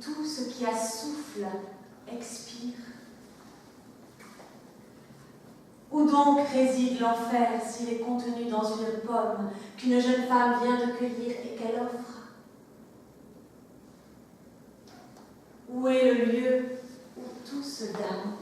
tout ce qui a souffle expire. Où donc réside l'enfer s'il est contenu dans une pomme qu'une jeune femme vient de cueillir et qu'elle offre? Où est le lieu où tout se damne?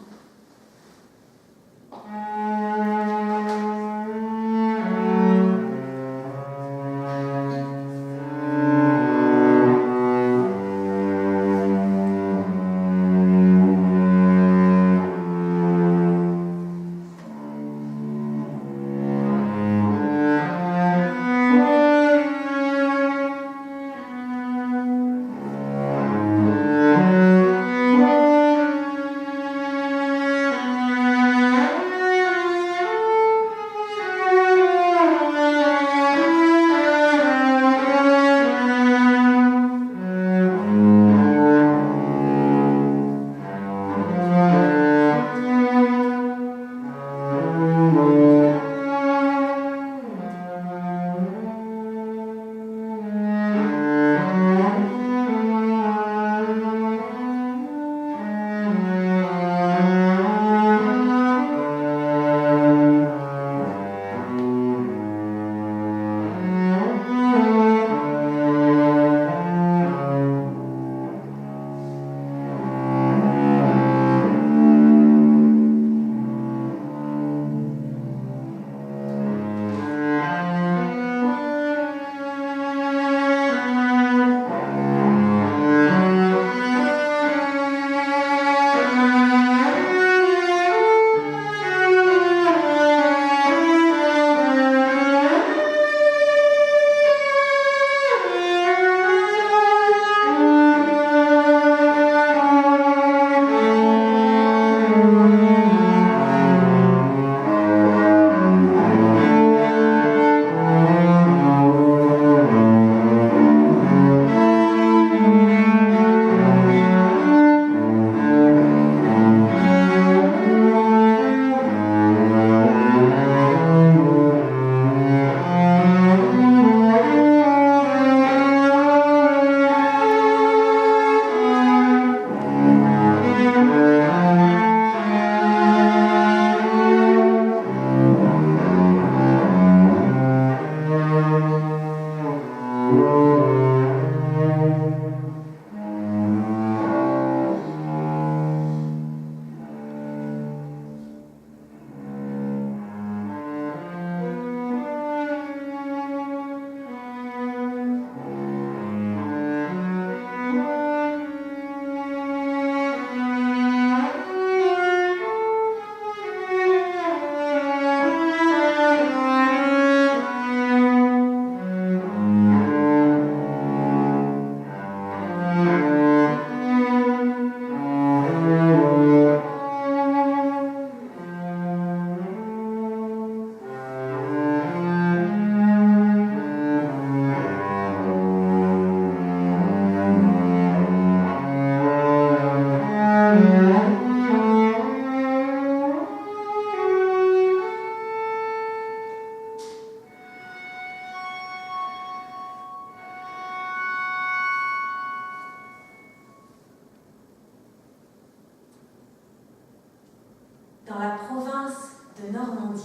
Dans la province de Normandie,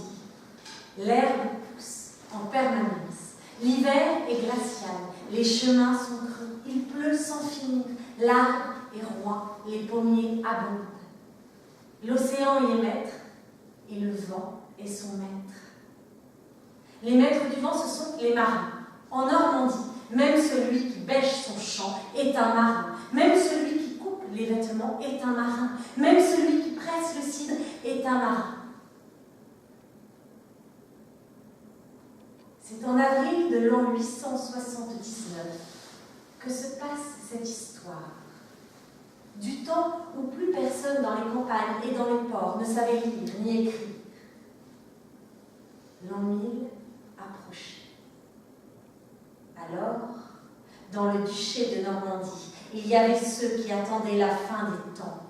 l'herbe pousse en permanence. L'hiver est glacial, les chemins sont creux, il pleut sans finir, l'arbre est roi, les pommiers abondent. L'océan y est maître et le vent est son maître. Les maîtres du vent, ce sont les marins. En Normandie, même celui qui bêche son champ est un marin. Même celui qui coupe les vêtements est un marin. Même celui qui presse le cidre est un marin. C'est en avril de l'an 879 que se passe cette histoire. Du temps où plus personne dans les campagnes et dans les ports ne savait lire ni écrire. L'an 1000 approchait. Alors, dans le duché de Normandie, il y avait ceux qui attendaient la fin des temps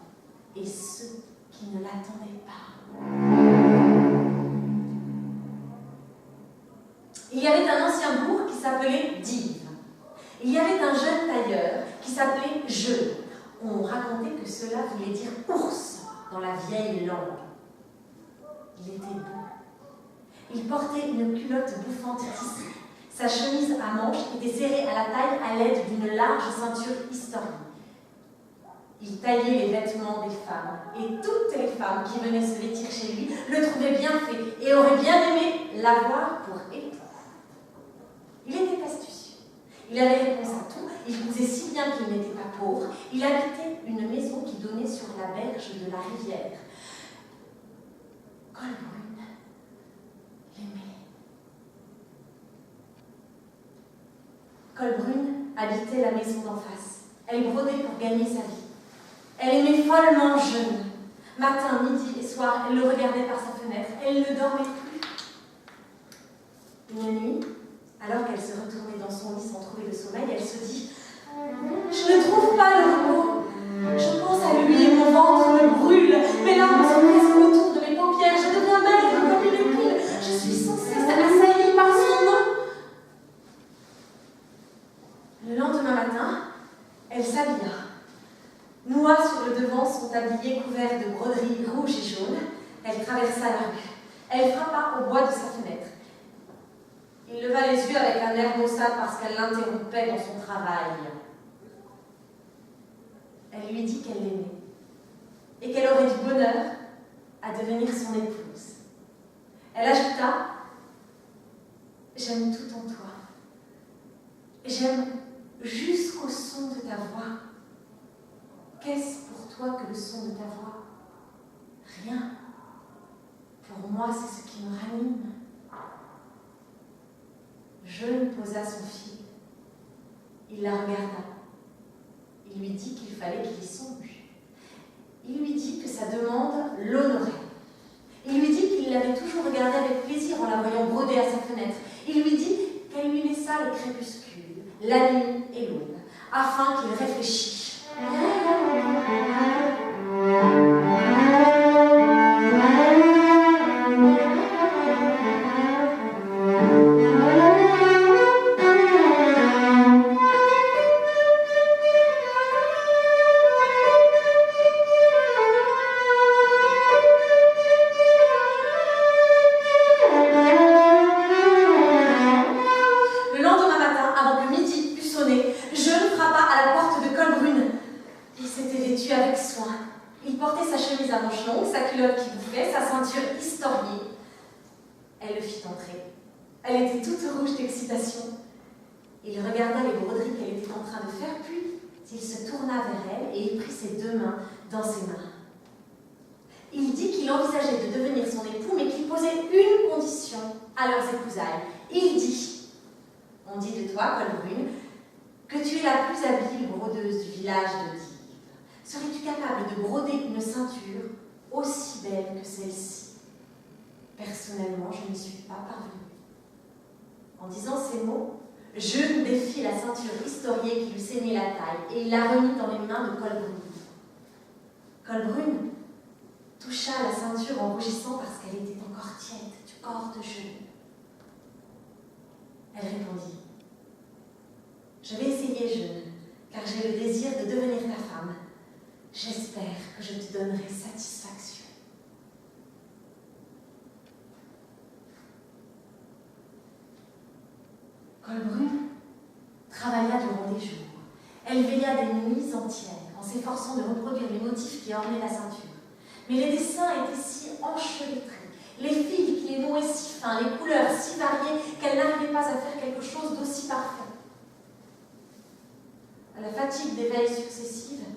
et ceux qui ne l'attendaient pas. Il y avait un ancien bourg qui s'appelait Dives. Il y avait un jeune tailleur qui s'appelait Jeu. on racontait que cela voulait dire ours dans la vieille langue. Il était beau. Il portait une culotte bouffante tissée. Sa chemise à manches était serrée à la taille à l'aide d'une large ceinture historique. Il taillait les vêtements des femmes, et toutes les femmes qui venaient se vêtir chez lui le trouvaient bien fait et auraient bien aimé l'avoir pour époux. Il était astucieux. Il avait réponse à tout. Il disait si bien qu'il n'était pas pauvre. Il habitait une maison qui donnait sur la berge de la rivière. Colbrune l'aimait. Colbrune habitait la maison d'en face. Elle brodait pour gagner sa vie. Elle aimait follement jeune. Matin, midi et soir, elle le regardait par sa fenêtre. Elle ne dormait plus. Une nuit, alors qu'elle se retournait dans son lit sans trouver le sommeil, elle se dit « Je ne trouve pas le repos. Je pense à lui et mon ventre me brûle. Mes larmes se pressent autour de mes paupières. Je deviens maigre comme une épine. Je suis sans cesse assaillie par son nom. » Le lendemain matin, elle s'habilla. Noua sur le devant son tablier couvert de broderies rouges et jaunes, elle traversa la rue. Elle frappa au bois de sa fenêtre. Il leva les yeux avec un air maussade parce qu'elle l'interrompait dans son travail. Elle lui dit qu'elle l'aimait et qu'elle aurait du bonheur à devenir son épouse. Elle ajouta « J'aime tout en toi. J'aime jusqu'au son de ta voix. Qu'est-ce pour toi que le son de ta voix? Rien. Pour moi, c'est ce qui me ranime. » Jeune posa son fil. Il la regarda. Il lui dit qu'il fallait qu'il y songe. Il lui dit que sa demande l'honorait. Il lui dit qu'il l'avait toujours regardée avec plaisir en la voyant broder à sa fenêtre. Il lui dit qu'elle lui laissa le crépuscule, la nuit et l'aube, afin qu'il réfléchît. Dans ses mains. Il dit qu'il envisageait de devenir son époux, mais qu'il posait une condition à leurs épousailles. Il dit, on dit de toi, Colbrune, que tu es la plus habile brodeuse du village de Dives. Serais-tu capable de broder une ceinture aussi belle que celle-ci? Personnellement, je n'y suis pas parvenue. En disant ces mots, Jeune défit la ceinture historiée qui lui saignait la taille et il la remit dans les mains de Colbrune. Colbrune toucha la ceinture en rougissant parce qu'elle était encore tiède du corps de Jeune. Elle répondit « Je vais essayer, Jeune, car j'ai le désir de devenir ta femme. J'espère que je te donnerai satisfaction. » Colbrune travailla durant des jours. Elle veilla des nuits entières en s'efforçant de reproduire les motifs qui ornaient la ceinture. Mais les dessins étaient si enchevêtrés, les fils qui les nouaient si fins, les couleurs si variées qu'elle n'arrivait pas à faire quelque chose d'aussi parfait. À la fatigue des veilles successives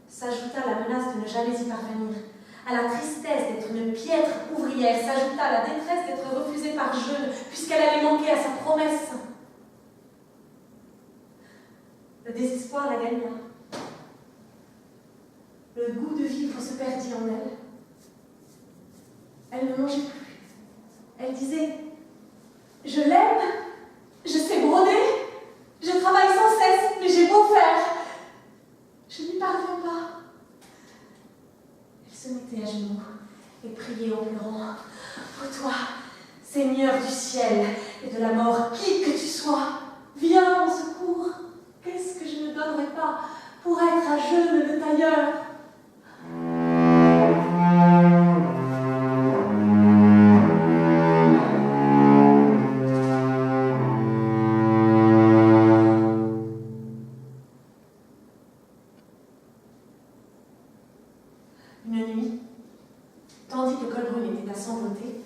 s'ajouta la menace de ne jamais y parvenir. À la tristesse d'être une piètre ouvrière s'ajouta la détresse d'être refusée par Jeune, puisqu'elle allait manquer à sa promesse. Le désespoir la gagna. Le goût de vivre se perdit en elle. Elle ne mangeait plus. Elle disait « Je l'aime, je sais broder, je travaille sans cesse, mais j'ai beau faire. Je n'y parviens pas. » Elle se mettait à genoux et priait en pleurant « Ô toi, Seigneur du ciel et de la mort, qui que tu sois, viens en secours. Qu'est-ce que je ne donnerais pas pour être à Jeune le tailleur Une nuit, tandis que Colbrune était à sangloter,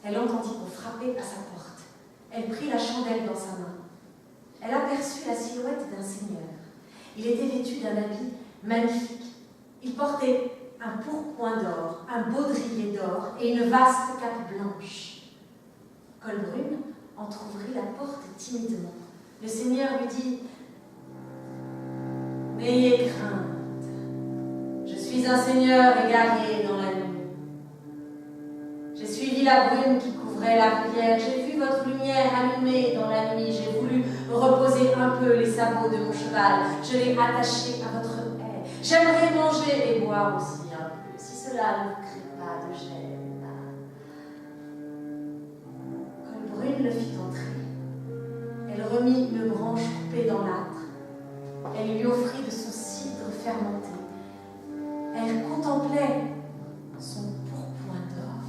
elle entendit qu'on frappait à sa porte. Elle prit la chandelle dans sa main. Elle aperçut la silhouette d'un seigneur. Il était vêtu d'un habit magnifique. Il portait un pourpoint d'or, un baudrier d'or et une vaste cape blanche. Colbrune entr'ouvrit la porte timidement. Le seigneur lui dit « N'ayez crainte, je suis un seigneur égaré dans la nuit. J'ai suivi la brume qui couvrait la rivière, j'ai vu votre lumière allumée dans la nuit, j'ai voulu reposer un peu les sabots de mon cheval, je l'ai attaché à votre haie. J'aimerais manger et boire aussi un peu, si cela ne vous crée pas de gêne. » Colbrune le fit entrer. Elle remit une branche coupée dans l'âtre. Elle lui offrit de son cidre fermenté. Elle contemplait son pourpoint d'or.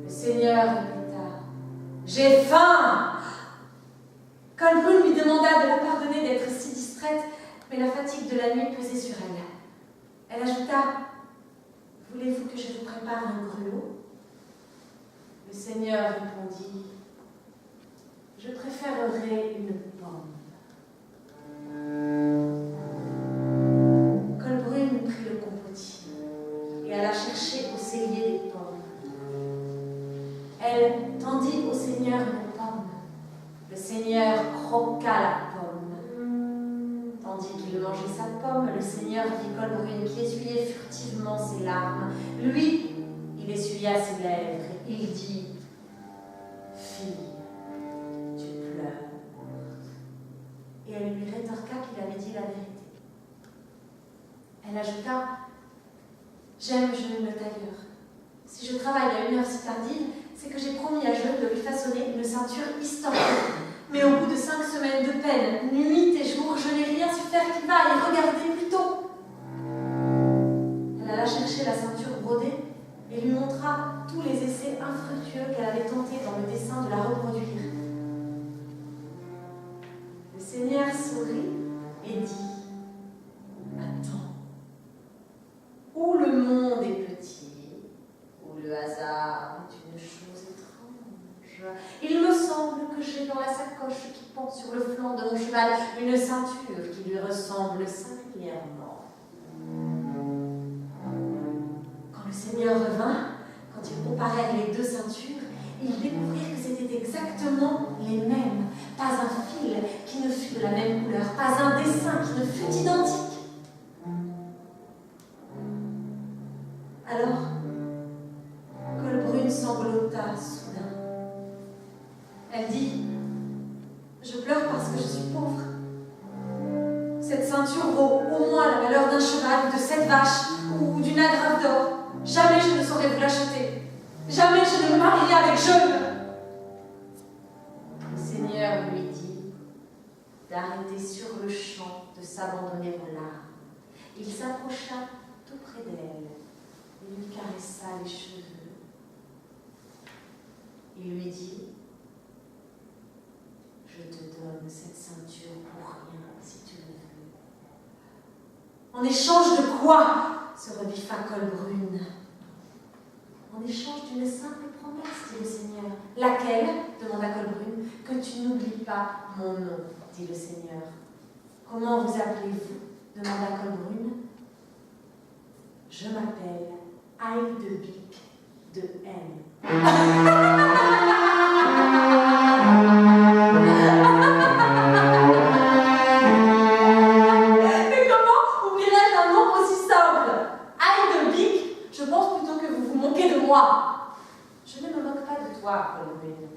Le seigneur répéta « J'ai faim !» Colbrune lui demanda de la pardonner d'être si distraite, mais la fatigue de la nuit pesait sur elle. Elle ajouta « Voulez-vous que je vous prépare un gruau ?» Le seigneur répondit « Je préférerais une pomme. » Colbrune prit le compotier et alla chercher au cellier des pommes. Elle tendit au seigneur une pomme. Le seigneur croqua la pomme. Tandis qu'il mangeait sa pomme, le seigneur vit Colbrune qui essuyait furtivement ses larmes. Lui, il essuya ses lèvres. Il dit « Fille, tu pleures. » Et elle lui rétorqua qu'il avait dit la vérité. Elle ajouta « J'aime Jeune le tailleur. Si je travaille à une heure si tardive, c'est que j'ai promis à Jeune de lui façonner une ceinture historique. Mais au bout de 5 semaines de peine, nuit et jour, je n'ai rien su faire qui vaille. Regardez plutôt. » Elle alla chercher la ceinture brodée et lui montra tous les essais infructueux qu'elle avait tentés dans le dessin de la reproduire. Le seigneur sourit et dit « Attends. Où le monde est petit, où le hasard est une chose étrange, il me semble que j'ai dans la sacoche qui pend sur le flanc de mon cheval une ceinture qui lui ressemble singulièrement. » Quand le seigneur revint, quand ils comparèrent les deux ceintures, ils découvrirent que c'était exactement les mêmes. Pas un fil qui ne fût de la même couleur, pas un dessin qui ne fût identique. Alors, Colbrune sanglota soudain. Elle dit « Je pleure parce que je suis pauvre. Cette ceinture vaut au moins la valeur d'un cheval, de 7 vaches ou d'une agrafe d'or. Jamais je ne saurais vous l'acheter. Jamais je ne me marierai avec Jeune. » Le seigneur lui dit d'arrêter sur le champ de s'abandonner aux larmes. Il s'approcha tout près d'elle et lui caressa les cheveux. Il lui dit « Je te donne cette ceinture pour rien, si tu le veux. » « En échange de quoi ?» se rebiffa Colbrune. « En échange d'une simple promesse, dit le seigneur. »« Laquelle ?» demanda Colbrune. « Que tu n'oublies pas mon nom, dit le seigneur. »« Comment vous appelez-vous » demanda Colbrune. « Je m'appelle Aille de Bic de Haine. » Mais comment oublierais-je un nom aussi simple? Aille de Bic, je pense plutôt que vous vous moquez de moi. Je ne me moque pas de toi, Colbrune.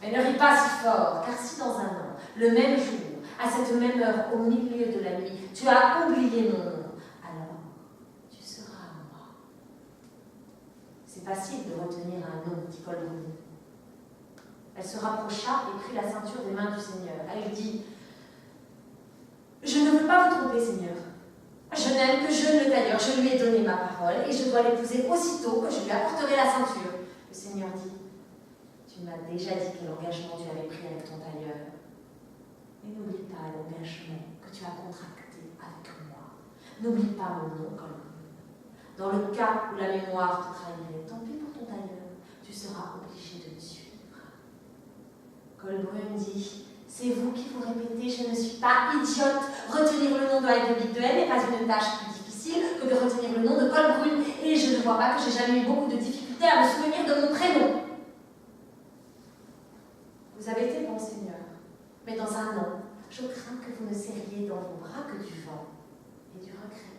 Mais ne ris pas si fort, car si dans un an, le même jour, à cette même heure, au milieu de la nuit, tu as oublié mon nom, alors tu seras à moi. C'est facile de retenir un nom, dit Colbrune. Elle se rapprocha et prit la ceinture des mains du seigneur. Elle dit « Je ne veux pas vous tromper, seigneur. Je n'aime que Jeune le tailleur. Je lui ai donné ma parole et je dois l'épouser aussitôt que je lui apporterai la ceinture. » Le seigneur dit « Tu m'as déjà dit quel engagement tu avais pris avec ton tailleur. Mais n'oublie pas l'engagement que tu as contracté avec moi. N'oublie pas mon nom, Colbrune. Dans le cas où la mémoire te trahirait, tant pis pour ton tailleur, tu seras obligé de me suivre. Colbrune dit, c'est vous qui vous répétez, je ne suis pas idiote. Retenir le nom de Heidebig de L n'est pas une tâche plus difficile que de retenir le nom de Colbrune. Et je ne vois pas que j'ai jamais eu beaucoup de difficultés à me souvenir de mon prénom. Vous avez été bon, Seigneur, mais dans un an, je crains que vous ne serriez dans vos bras que du vent et du regret.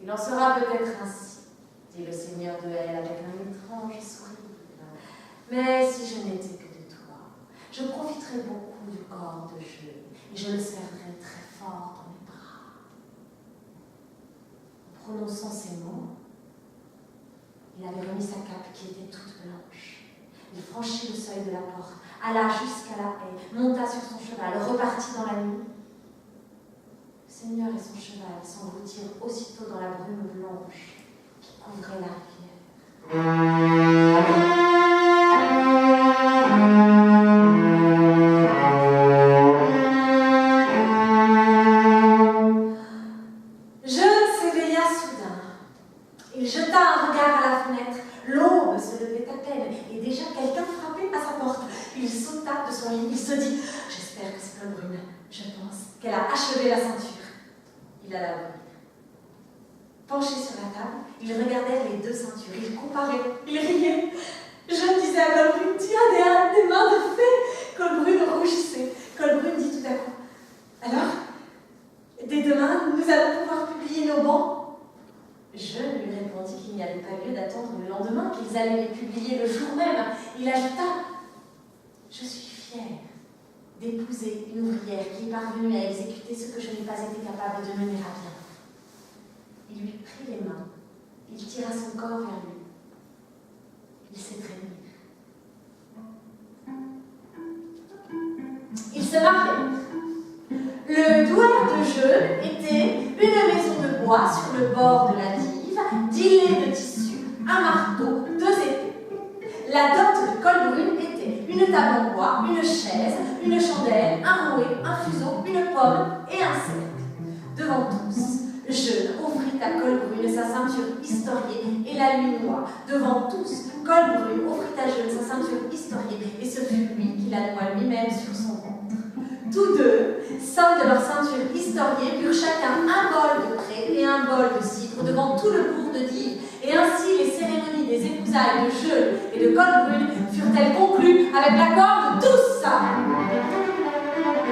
Il en sera peut-être ainsi, dit le Seigneur de L avec un étrange sourire. Mais si je n'étais que de toi, je profiterais beaucoup du corps de jeu et je le serrerais très fort dans mes bras. En prononçant ces mots, il avait remis sa cape qui était toute blanche. Il franchit le seuil de la porte, alla jusqu'à la haie, monta sur son cheval, repartit dans la nuit. Le Seigneur et son cheval s'engloutirent aussitôt dans la brume blanche qui couvrait la rivière. Jeune s'éveilla soudain. Il jeta un regard à la fenêtre. L'aube se levait à peine et déjà quelqu'un frappait à sa porte. Il sauta de son lit. Il se dit « J'espère que c'est Colbrune. Je pense qu'elle a achevé la ceinture. » Il alla ouvrir. Penché sur la table, il regardait les deux ceintures. Il comparait. Il riait. Je disais à Colbrune « Tu as des mains de fée !» Colbrune rougissait. Colbrune dit tout à coup « Alors, dès demain, nous allons pouvoir publier nos bans ?» Je lui répondis qu'il n'y avait pas lieu d'attendre le lendemain, qu'ils allaient les publier le jour même. Il ajouta « Je suis fière d'épouser une ouvrière qui est parvenue à exécuter ce que je n'ai pas été capable de mener à bien. » Il lui prit les mains, il tira son corps vers lui. Ils s'étreignirent. Ils se marièrent. Le douar de jeu était une maison de bois sur le bord de la Dive, 10 laits de tissu, un marteau, 2 épées. La dot de Colbrune était une table en bois, une chaise, une chandelle, un rouet, un fuseau, une pomme et un cercle. Devant tous, Jeune offrit à Colbrune sa ceinture historiée et la lunoie. Devant tous, Colbrune offrit à Jeune sa ceinture historiée et ce fut lui qui la noua lui-même sur son ventre. Tous deux, ceint de leur ceinture historiée, burent chacun un bol de craie et un bol de cidre devant tout le bourg de Dive. Et ainsi les cérémonies des épousailles de Jeune et de Colbrune furent-elles conclues avec l'accord de tous.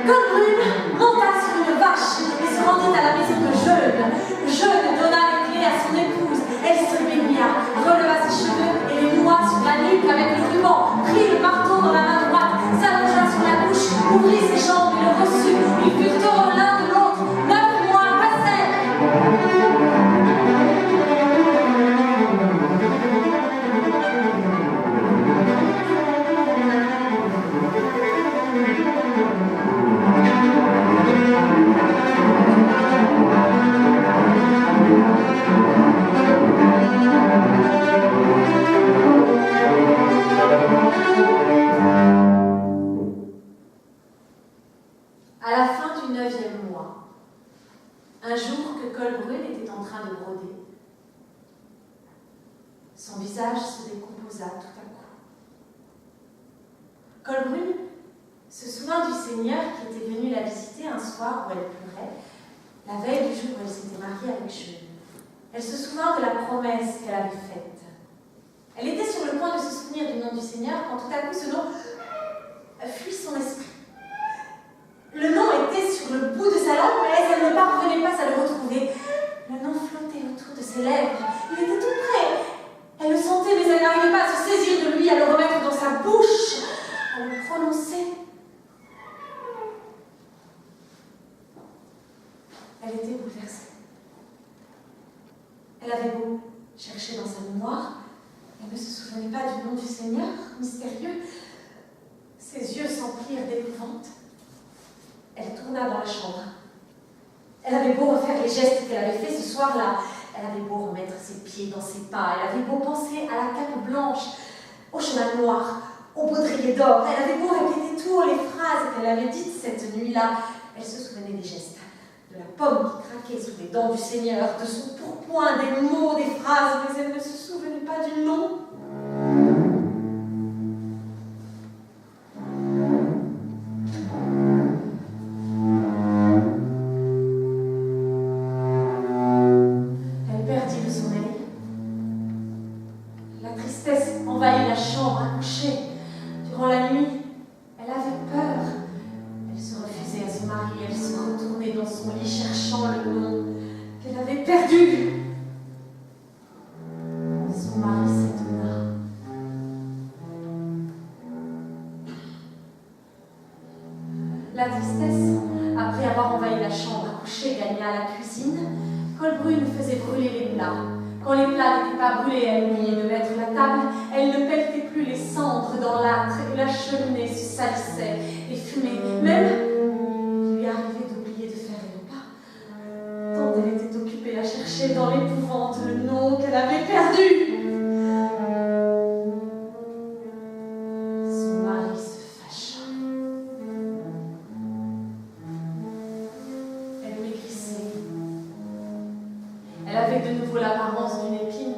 Colbrune monta sur une vache et se rendit à la maison de Jeune. Jeune donna les clés à son épouse. Elle se baigna, releva ses cheveux et les noua sur la nuque avec le ruban, prit le marteau dans la main droite, s'allongea sur la bouche, ouvrit ses jambes et le reçut. Ils furent heureux l'un de l'autre. 9 mois passèrent. À la fin du 9e mois, un jour que Colbrune était en train de broder, son visage se décomposa tout à coup. Colbrune se souvint du Seigneur qui était venu la visiter un soir où elle pleurait, la veille du jour où elle s'était mariée avec Jeune. Elle se souvint de la promesse qu'elle avait faite. Elle était sur le point de se souvenir du nom du Seigneur quand tout à coup ce nom fuit son esprit. Le nom était sur le bout de sa langue, mais elle ne parvenait pas à le retrouver. Le nom flottait autour de ses lèvres. Il était tout près. Elle le sentait, mais elle n'arrivait pas à se saisir de lui, à le remettre dans sa bouche, à le prononcer. Elle était bouleversée. Elle avait beau chercher dans sa mémoire, elle ne se souvenait pas du nom du Seigneur, mystérieux. Ses yeux s'emplirent d'épouvante. Elle tourna dans la chambre. Elle avait beau refaire les gestes qu'elle avait faits ce soir-là. Elle avait beau remettre ses pieds dans ses pas. Elle avait beau penser à la cape blanche, au cheval noir, au baudrier d'or. Elle avait beau répéter toutes les phrases qu'elle avait dites cette nuit-là. Elle se souvenait des gestes, de la pommes qui craquaient sous les dents du Seigneur, de son pourpoint, des mots, des phrases, mais elle ne se souvenait pas du nom. Elle perdit le sommeil. La tristesse envahit la chambre à coucher. Durant la nuit, elle avait peur. Elle se refusait à son mari, elle se retournait dans son lit cherchant le nom qu'elle avait perdu. Son mari s'étonna. La tristesse, après avoir envahi la chambre à coucher, gagna la cuisine. Colbrune faisait brûler les plats. Quand les plats n'étaient pas brûlés, elle oubliait de mettre la table. Elle ne pelletait plus les cendres dans l'âtre et la cheminée se salissait et fumait. Même, il lui arrivait d'oublier de faire les repas, tant elle était occupée à chercher dans l'épouvante le nom qu'elle avait perdu. Son mari se fâcha. Elle maigrissait. Elle avait de nouveau l'apparence d'une épine.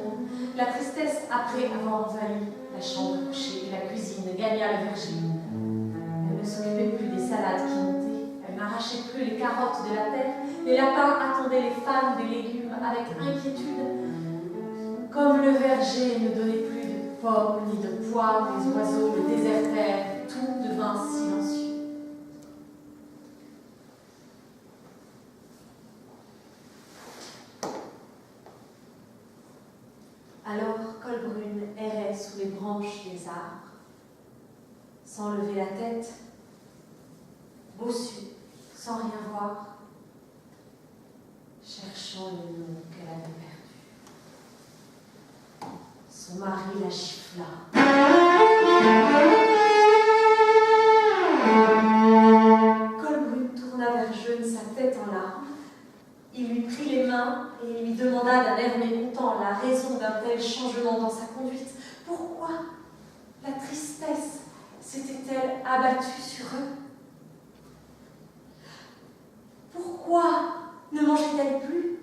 La tristesse, après avoir envahi la chambre à coucher et la cuisine, gagna le verger. Elle ne s'occupait plus des salades qui montaient. Elle n'arrachait plus les carottes de la terre. Les lapins attendaient les femmes des légumes avec inquiétude. Comme le verger ne donnait plus de pommes ni de pois, les oiseaux le désertèrent. Tout devint silencieux. Alors Colbrune errait sous les branches des arbres, sans lever la tête, bossue, sans rien voir, cherchant le nom qu'elle avait perdu. Son mari la gifla. Colbrune tourna vers Jeune sa tête en larmes. Il lui prit les mains et lui demanda d'un air mécontent la raison d'un tel changement dans sa conduite. Pourquoi la tristesse s'était-elle abattue sur eux? Pourquoi ne mangeait-elle plus?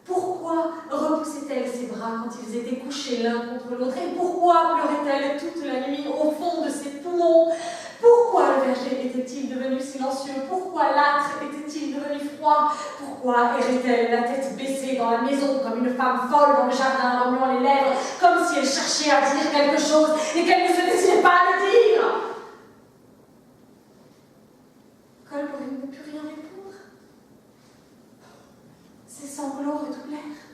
Pourquoi repoussait-elle ses bras quand ils étaient couchés l'un contre l'autre? Et pourquoi pleurait-elle toute la nuit au fond de ses poumons? Pourquoi le verger était-il devenu silencieux? Pourquoi l'âtre était-il devenu froid? Pourquoi errait-elle la tête baissée dans la maison comme une femme folle dans le jardin, remuant les lèvres, comme si elle cherchait à dire quelque chose et qu'elle ne se décidait pas à le dire? Colbrune ne put rien répondre. Ses sanglots redoublèrent.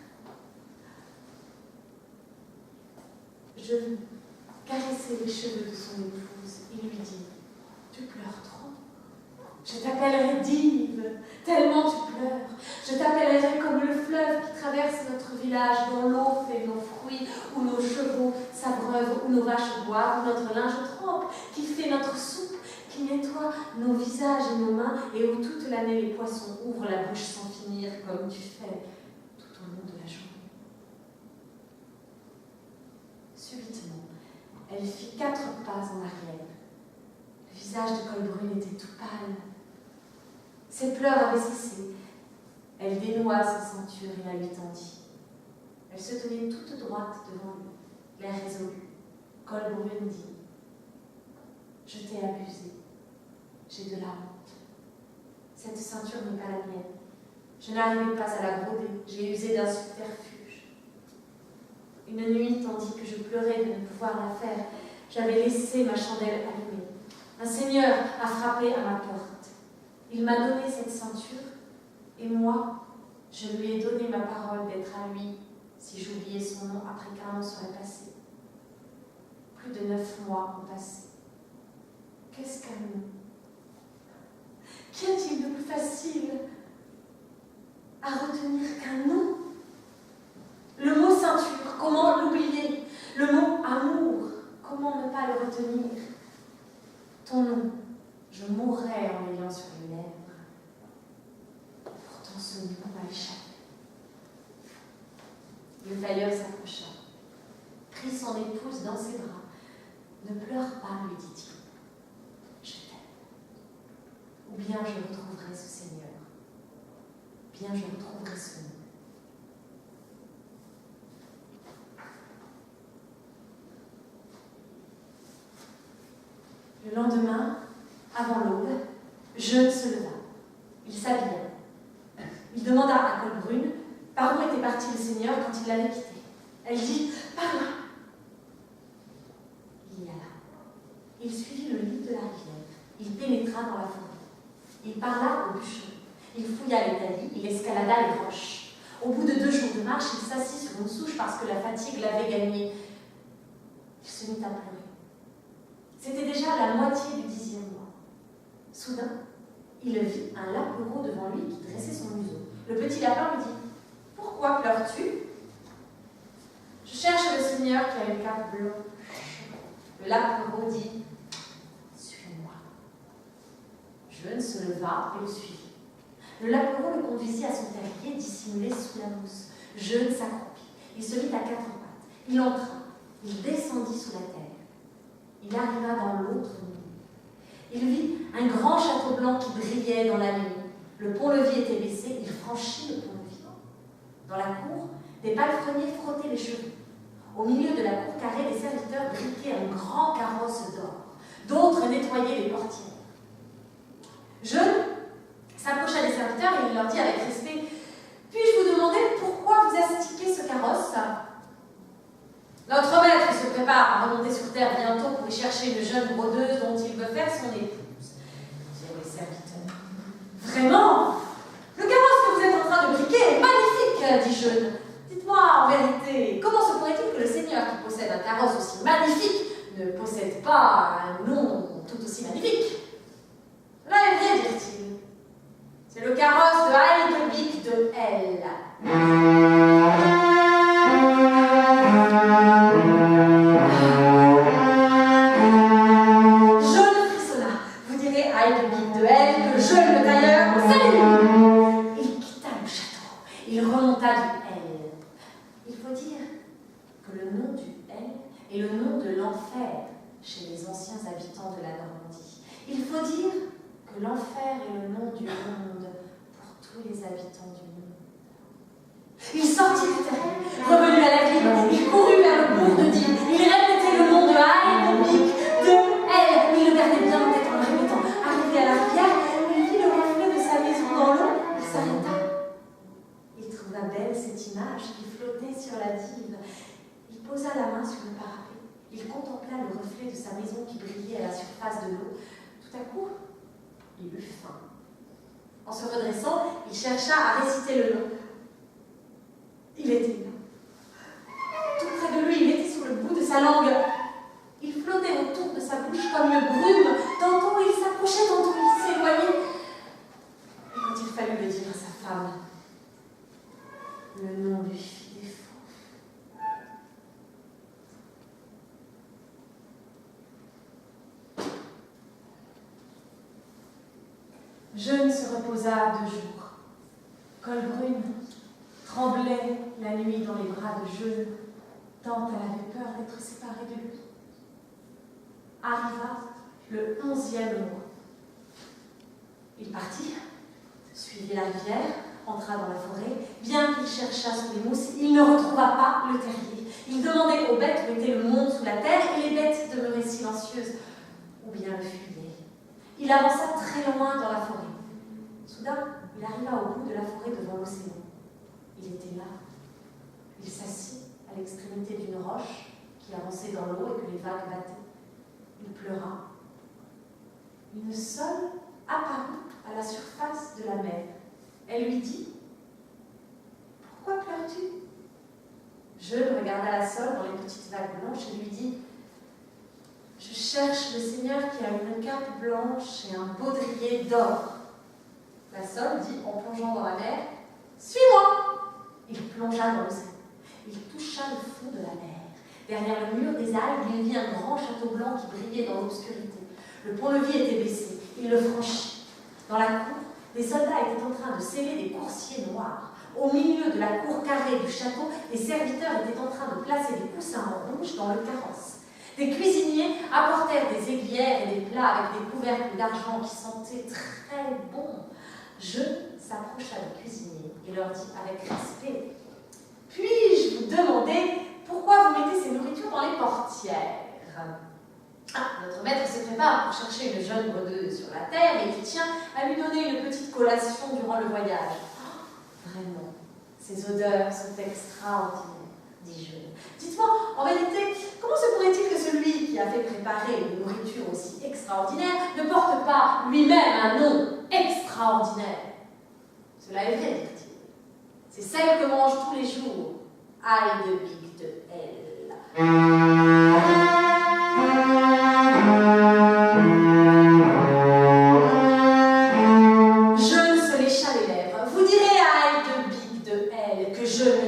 Je caressai les cheveux de son épouse et lui dis: tu pleures trop. Je t'appellerai dive, tellement tu pleures. Je t'appellerai comme le fleuve qui traverse notre village, dont l'eau fait nos fruits, où nos chevaux s'abreuvent, où nos vaches boivent, où notre linge trempe, qui fait notre soupe, qui nettoie nos visages et nos mains, et où toute l'année les poissons ouvrent la bouche sans finir, comme tu fais tout au long de la journée. Subitement, elle fit 4 pas en arrière. Le visage de Colbrune était tout pâle. Ses pleurs avaient cessé. Elle dénoua sa ceinture et la lui tendit. Elle se tenait toute droite devant lui, l'air résolu. Colbrune dit: je t'ai abusée. J'ai de la honte. Cette ceinture n'est pas la mienne. Je n'arrivais pas à la broder. J'ai usé d'un subterfuge. Une nuit, tandis que je pleurais de ne pouvoir la faire, j'avais laissé ma chandelle allumée. Un seigneur a frappé à ma porte. Il m'a donné cette ceinture, et moi, je lui ai donné ma parole d'être à lui si j'oubliais son nom après qu'1 an serait passé. Plus de 9 mois ont passé. Qu'est-ce qu'un nom? Qu'y a-t-il de plus facile à retenir qu'un nom? Le mot ceinture, comment l'oublier? Le mot amour, comment ne pas le retenir? Ton nom, je mourrais en l'ayant sur les lèvres. Pourtant ce nom m'a échappé. Le tailleur s'approcha, prit son épouse dans ses bras. Ne pleure pas, lui dit-il. Je t'aime. Ou bien je retrouverai ce Seigneur. bien je retrouverai ce nom. Le lendemain, avant l'aube, Jeune se leva. Il s'habilla. Il demanda à Colbrune par où était parti le Seigneur quand il l'avait quitté. Elle dit « Par là !» Il y alla. Il suivit le lit de la rivière. Il pénétra dans la forêt. Il parla au bûcheron. Il fouilla les taillis. Il escalada les roches. Au bout de 2 jours de marche, il s'assit sur une souche parce que la fatigue l'avait gagné. Il se mit à pleurer. C'était déjà la moitié du 10e mois. Soudain, il vit un lapereau devant lui qui dressait son museau. Le petit lapin lui dit « Pourquoi pleures-tu » ?« Je cherche le Seigneur qui a une cape blanche. » Le lapereau dit « Suis-moi. » Jeune se leva et le suivit. Le lapereau le conduisit à son terrier dissimulé sous la mousse. Jeune s'accroupit. Il se mit à 4 pattes. Il entra. Il descendit sous la terre. Il arriva dans l'autre nuit. Il vit un grand château blanc qui brillait dans la nuit. Le pont-levis était baissé, il franchit le pont-levis. Dans la cour, des palefreniers frottaient les cheveux. Au milieu de la cour carrée, des serviteurs briquaient un grand carrosse d'or. D'autres nettoyaient les portières. Jeune s'approcha des serviteurs et il leur dit avec respect « Puis-je vous demander pourquoi vous astiquez ce carrosse ?» Notre maître se prépare à remonter sur terre bientôt pour y chercher une jeune brodeuse dont il veut faire son épouse. Dirent les serviteurs. Vraiment, le carrosse que vous êtes en train de briquer est magnifique, dit Jeune. Dites-moi en vérité, comment se pourrait-il que le Seigneur qui possède un carrosse aussi magnifique ne possède pas un nom tout aussi magnifique? Là est vrai, dit-il. C'est le carrosse de Heidebic de L. Jeune frissonna. Vous direz Heidebic de L que Jeune le tailleur, salut. Il quitta le château. Il remonta du L. Il faut dire que le nom du L est le nom de l'enfer chez les anciens habitants de la Normandie. Il faut dire que l'enfer est le nom du monde pour tous les habitants du monde. Il sortit du terrain, revenu à la ville, il courut vers le bourg de Digne. Il répétait le nom de Heidebic de L. Il le gardait bien en tête en le répétant. Arrivé à la rivière, il vit le reflet de sa maison dans l'eau. Il s'arrêta. Il trouva belle cette image qui flottait sur la dive. Il posa la main sur le parapet. Il contempla le reflet de sa maison qui brillait à la surface de l'eau. Tout à coup, il eut faim. En se redressant, il chercha à réciter le nom. Il était là. Tout près de lui, il était sur le bout de sa langue. Il flottait autour de sa bouche comme une brume. Tantôt il s'approchait, tantôt il s'éloignait. Et quand il fallut le dire à sa femme, le nom lui fit défaut. Jeune se reposa 2 jours. Colbrune tremblait la nuit dans les bras de Jeune, tant elle avait peur d'être séparée de lui. Arriva le 11e mois. Il partit, suivit la rivière, entra dans la forêt. Bien qu'il cherchât sous les mousses, il ne retrouva pas le terrier. Il demandait aux bêtes où était le monde sous la terre, et les bêtes demeuraient silencieuses, ou bien le fuyaient. Il avança très loin dans la forêt. Soudain, il arriva au bout de la forêt devant l'océan. Il était là. Il s'assit à l'extrémité d'une roche qui avançait dans l'eau et que les vagues battaient. Il pleura. Une sole apparut à la surface de la mer. Elle lui dit « Pourquoi pleures-tu » Jeune regarda la sole dans les petites vagues blanches et lui dit « Je cherche le Seigneur qui a une cape blanche et un baudrier d'or. » La sole dit en plongeant dans la mer « Suis-moi » Il plongea dans l'océan. Il toucha le fond de la mer. Derrière le mur des algues, il vit un grand château blanc qui brillait dans l'obscurité. Le pont-levis était baissé. Il le franchit. Dans la cour, des soldats étaient en train de sceller des coursiers noirs. Au milieu de la cour carrée du château, des serviteurs étaient en train de placer des coussins rouges dans le carrosse. Des cuisiniers apportèrent des aiguillères et des plats avec des couvercles d'argent qui sentaient très bon. Je s'approcha du cuisinier et leur dit avec respect: puis-je vous demander pourquoi vous mettez ces nourritures dans les portières? Notre maître se prépare pour chercher une jeune brodeuse sur la terre et il tient à lui donner une petite collation durant le voyage. Vraiment, ces odeurs sont extraordinaires, dit Jeune. Dites-moi, en vérité, comment se pourrait-il que celui qui a fait préparer une nourriture aussi extraordinaire ne porte pas lui-même un nom extraordinaire? Cela est vrai, dit-il. C'est celle que mange tous les jours Aïe de Big de Elle.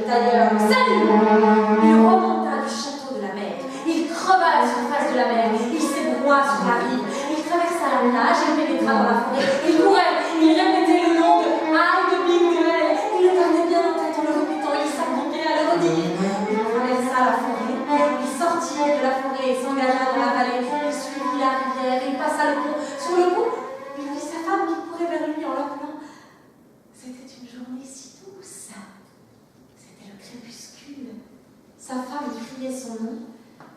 D'ailleurs, salut! Il remonta du château de la mer, il creva la surface de la mer, il s'ébroua sur la rive, il traversa la nage, il pénétra dans la forêt, il courait, il répétait le nom de Aïe de Big de Elle, il le gardait bien en tête en le répétant, il s'appliquait à le redire. Il traversa la forêt, il sortit de la forêt et s'engagea dans la vallée, il suivit la rivière, il passa le pont. Sur le pont, il vit sa femme qui courait vers lui en l'appelant. C'était une journée si douce. Crépuscule. Sa femme criait son nom.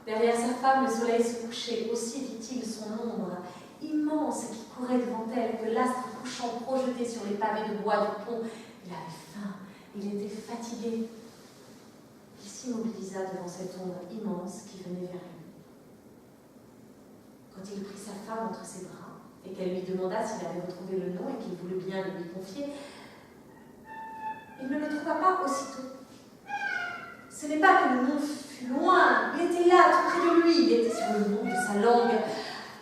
Derrière sa femme, le soleil se couchait. Aussi vit-il son ombre immense qui courait devant elle, que l'astre couchant projeté sur les pavés de bois du pont. Il avait faim, il était fatigué. Il s'immobilisa devant cette ombre immense qui venait vers lui. Quand il prit sa femme entre ses bras et qu'elle lui demanda s'il avait retrouvé le nom et qu'il voulait bien le lui confier, il ne le trouva pas aussitôt. Ce n'est pas que le nom fut loin, il était là, tout près de lui, il était sur le bout de sa langue.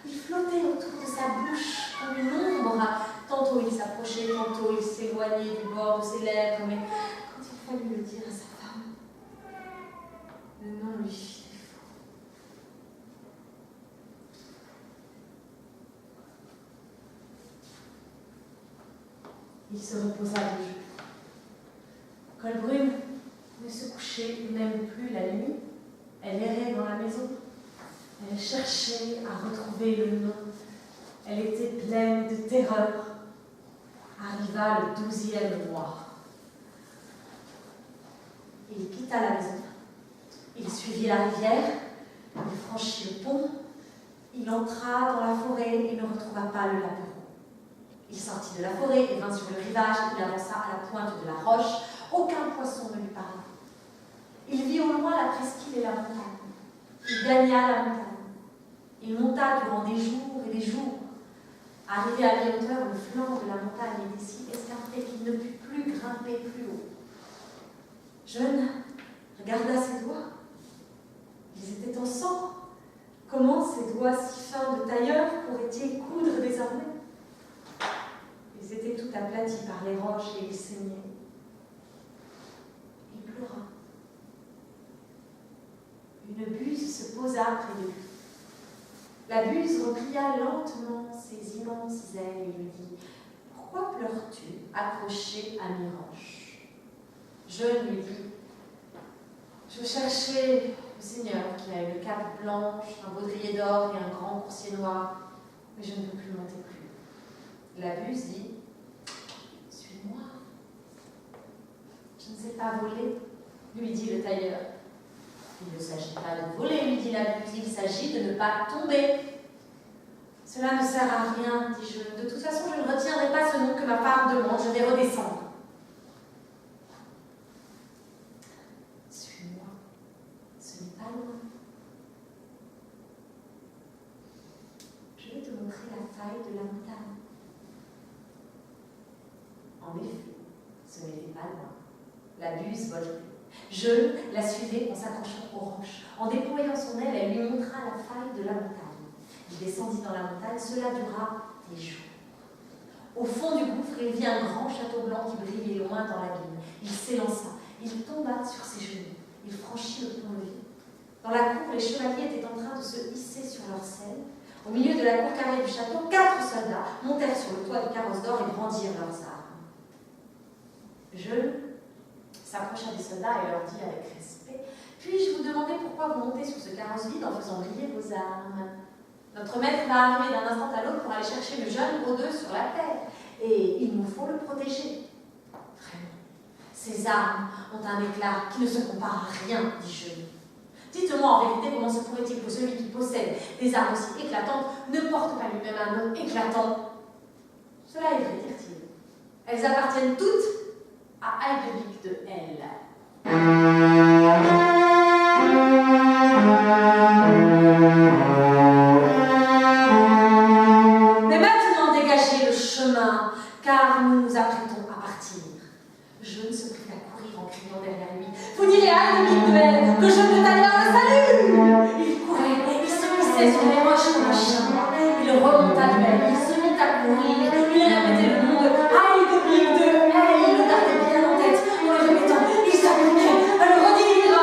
Il flottait autour de sa bouche comme une ombre. Tantôt il s'approchait, tantôt il s'éloignait du bord de ses lèvres, mais quand il fallut le dire à sa femme, le nom lui fit défaut. Il se reposa de jour. Colbrune ne se couchait même plus la nuit. Elle errait dans la maison. Elle cherchait à retrouver le nom. Elle était pleine de terreur. Arriva le 12e mois. Il quitta la maison. Il suivit la rivière. Il franchit le pont. Il entra dans la forêt et ne retrouva pas le laperon. Il sortit de la forêt et vint sur le rivage. Il avança à la pointe de la roche. Aucun poisson ne lui parut. Il vit au loin la presqu'île et la montagne. Il gagna la montagne. Il monta durant des jours et des jours. Arrivé à mi-hauteur, le flanc de la montagne était si escarpé qu'il ne put plus grimper plus haut. Jeune regarda ses doigts. Ils étaient en sang. Comment ces doigts si fins de tailleur pourraient-ils coudre désormais? Ils étaient tout aplatis par les roches et ils saignaient. Il pleura. Une buse se posa près de lui. La buse replia lentement ses immenses ailes et lui dit: pourquoi pleures-tu, accroché à mi-roche? Jeune lui dit: je cherchais le Seigneur qui a une cape blanche, un baudrier d'or et un grand coursier noir, mais je ne peux plus monter plus. La buse dit: suis-moi. Je ne sais pas voler, lui dit le tailleur. Il ne s'agit pas de voler, lui dit la buse, il s'agit de ne pas tomber. Cela ne sert à rien, dit je. De toute façon, je ne retiendrai pas ce nom que ma femme demande, je vais redescendre. Suis-moi, ce n'est pas loin. Je vais te montrer la faille de la montagne. En effet, ce n'était pas loin. La buse volait. Je la suivais en s'accrochant aux roches. En déployant son aile, elle lui montra la faille de la montagne. Il descendit dans la montagne, cela dura des jours. Au fond du gouffre, il vit un grand château blanc qui brillait loin dans l'abîme. Il s'élança, il tomba sur ses genoux, il franchit le pont-levis. Dans la cour, les chevaliers étaient en train de se hisser sur leurs selles. Au milieu de la cour carrée du château, 4 soldats montèrent sur le toit du carrosse d'or et brandirent leurs armes. Je s'approcha des soldats et leur dit avec respect: puis-je vous demander pourquoi vous montez sur ce carrosse vide en faisant briller vos armes? Notre maître va arriver d'un instant à l'autre pour aller chercher le jeune brodeux sur la terre, et il nous faut le protéger. Ces armes ont un éclat qui ne se compare à rien, dit Jeune. Dites-moi en vérité comment se pourrait-il que celui qui possède des armes aussi éclatantes ne porte pas lui-même un nom éclatant? Cela est vrai, dit-il. Elles appartiennent toutes à Heidelbeek de L. Mais maintenant dégagez le chemin, car nous nous apprêtons à partir. Je ne se prit à courir en criant derrière lui. Vous direz à Heidelbeek de L que je veux aller à le salut. Il courait, il se glissait sur les roches comme un chien noir. Il remonta de L, il se mit à courir, il répétait le nom de Heidelbeek de L, il le gardait bien en tête en le répétant. Il s'appliquait à le redire.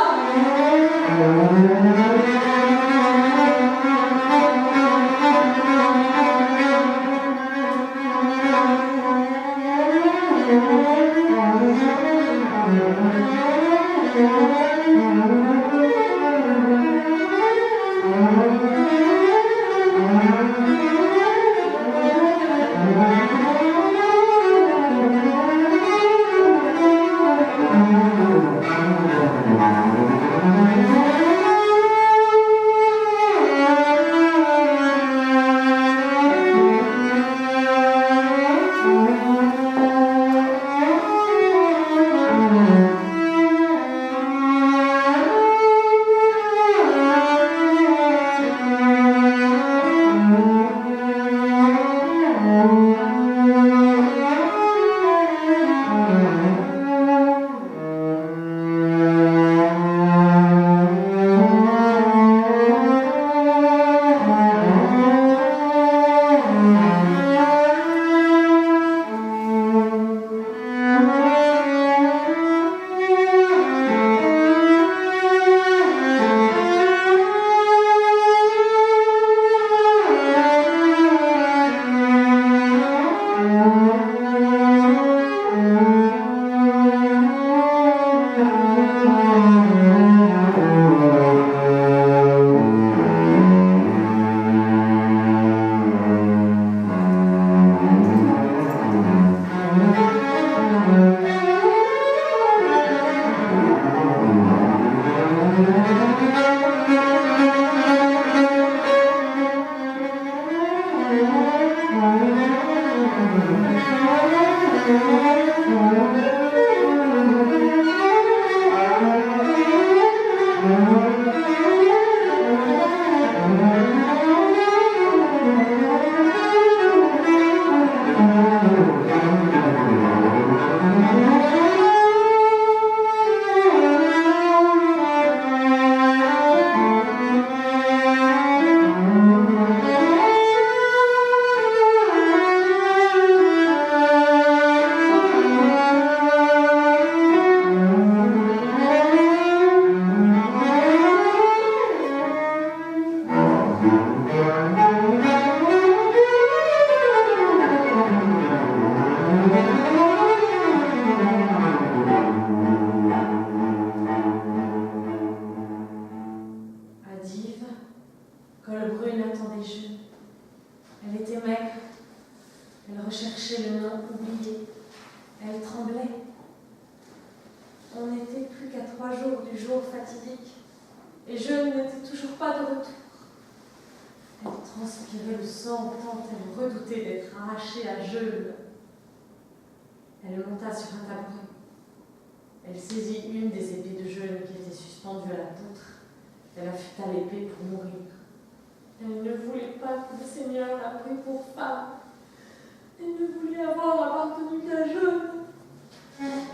Elle monta sur un tabouret. Elle saisit une des épées de Jeune qui était suspendue à la poutre. Elle affûta l'épée pour mourir. Elle ne voulait pas que le Seigneur la prît pour femme. Elle ne voulait avoir appartenu qu'à Jeune.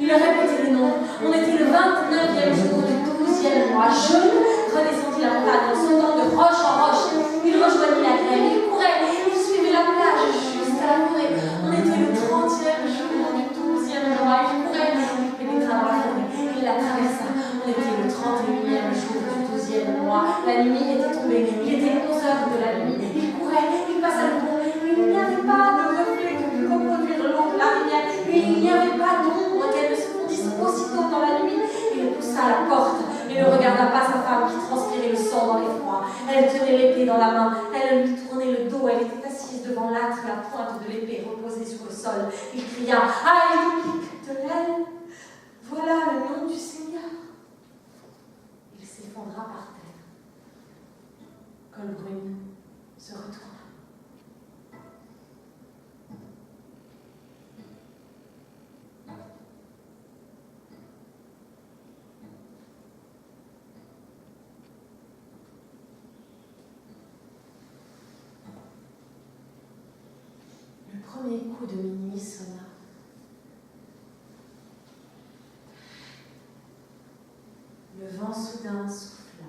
Il a répété le nom. On était le 29e jour du 12e mois. Jeune redescendit la montagne en sautant de roche en roche. Il rejoignit la grève. Il courait. Il suivait la plage juste à la forêt. On était le 30e jour du 12e mois. Il courait. Il pénétra dans la forêt. Il la traversa. On était le 31e jour du 12e mois. La nuit était tombée. Il était 11 heures de la nuit. Il courait. Il passa le pont. Il n'y avait pas de reflet que pût reproduire l'eau de la rivière. Il n'y avait pas d'ombre qu'elle ne se fondisse aussitôt dans la nuit. Il poussa à la porte et ne regarda pas sa femme qui transpirait le sang dans l'effroi. Elle tenait l'épée dans la main, elle lui tournait le dos, elle était assise devant l'âtre, la pointe de l'épée reposée sur le sol. Il cria « Ah, Heidelbeek de L, voilà premier coup de minuit sonna. Le vent soudain souffla.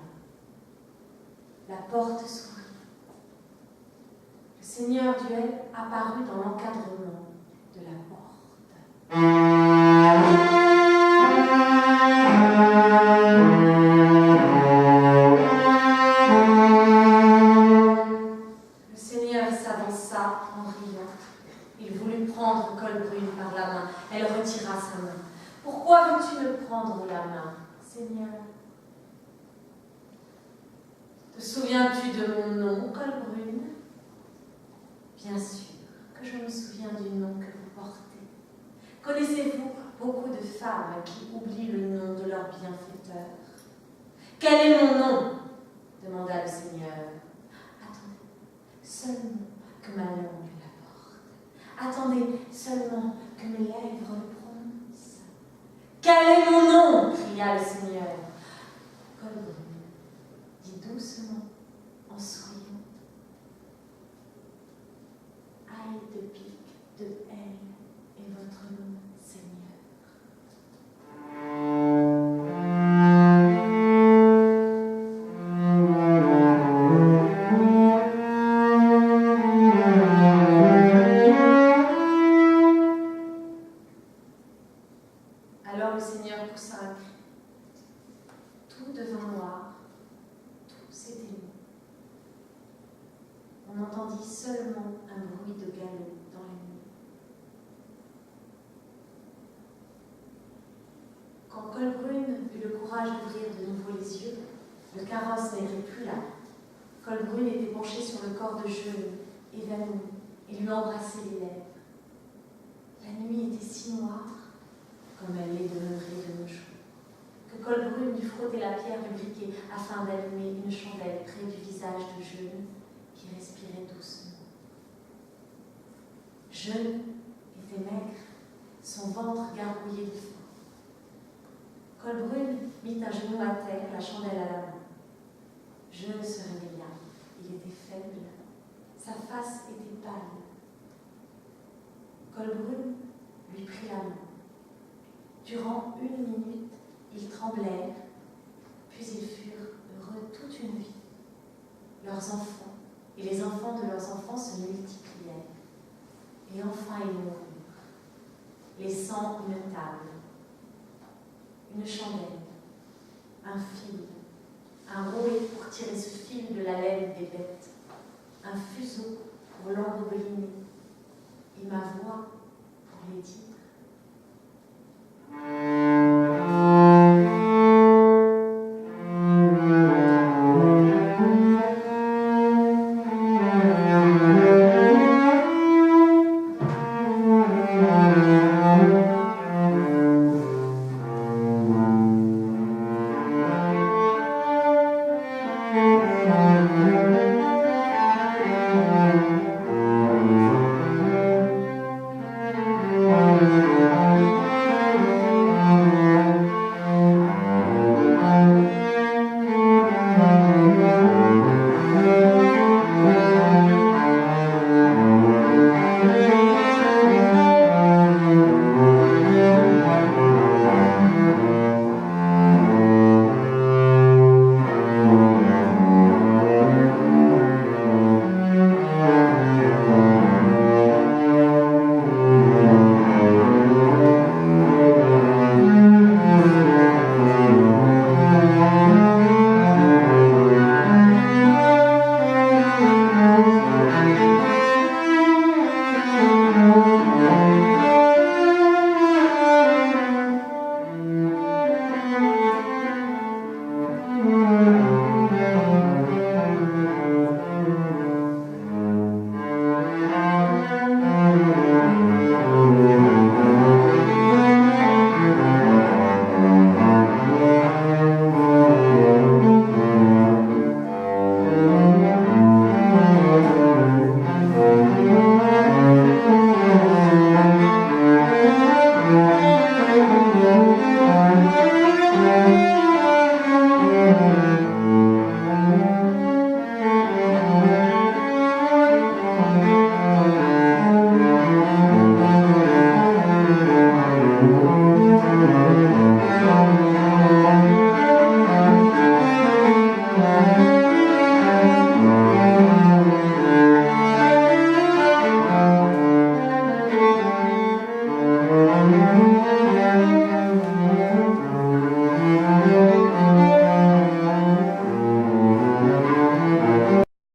La porte s'ouvrit. Le seigneur Duel apparut dans l'encadrement de la porte. Le seigneur s'avança en riant. Il voulut prendre Colbrune par la main. Elle retira sa main. « Pourquoi veux-tu me prendre la main, Seigneur ? Te souviens-tu de mon nom, Colbrune ? Bien sûr que je me souviens du nom que vous portez. Connaissez-vous beaucoup de femmes qui oublient le nom de leur bienfaiteur ? Quel est mon nom ? Demanda le Seigneur. Attendez seulement que ma langue l'apporte. Attendez seulement que mes lèvres le prononcent. Quel est mon nom ? Cria le Seigneur. Colbrune dit doucement en souriant. Aïe de pique de elle est votre nom, Seigneur. Alors le Seigneur poussa un cri. Tout devint noir, tout s'éteignit. On entendit seulement un bruit de galop dans la nuit. Quand Colbrune eut le courage d'ouvrir de nouveau les yeux, le carrosse n'était plus là. Colbrune était penchée sur le corps de Jeune, évanouie, et lui embrassait les lèvres. La nuit était si noire, comme elle l'est demeurée de nos jours, que Colbrune dut frotter la pierre du briquet afin d'allumer une chandelle près du visage de Jeune, qui respirait doucement. Jeune était maigre, son ventre gargouillait de faim. Colbrune mit un genou à terre, la chandelle à la main. Jeune se réveilla. Il était faible. Sa face était pâle. Colbrune lui prit la main. Durant 1 minute, ils tremblèrent, puis ils furent heureux toute une vie. Leurs enfants et les enfants de leurs enfants se multiplièrent. Et enfin ils moururent, laissant une table, une chandelle, un fil, un rouet pour tirer ce fil de la laine des bêtes, un fuseau pour l'engouliner, et ma voix pour les dire.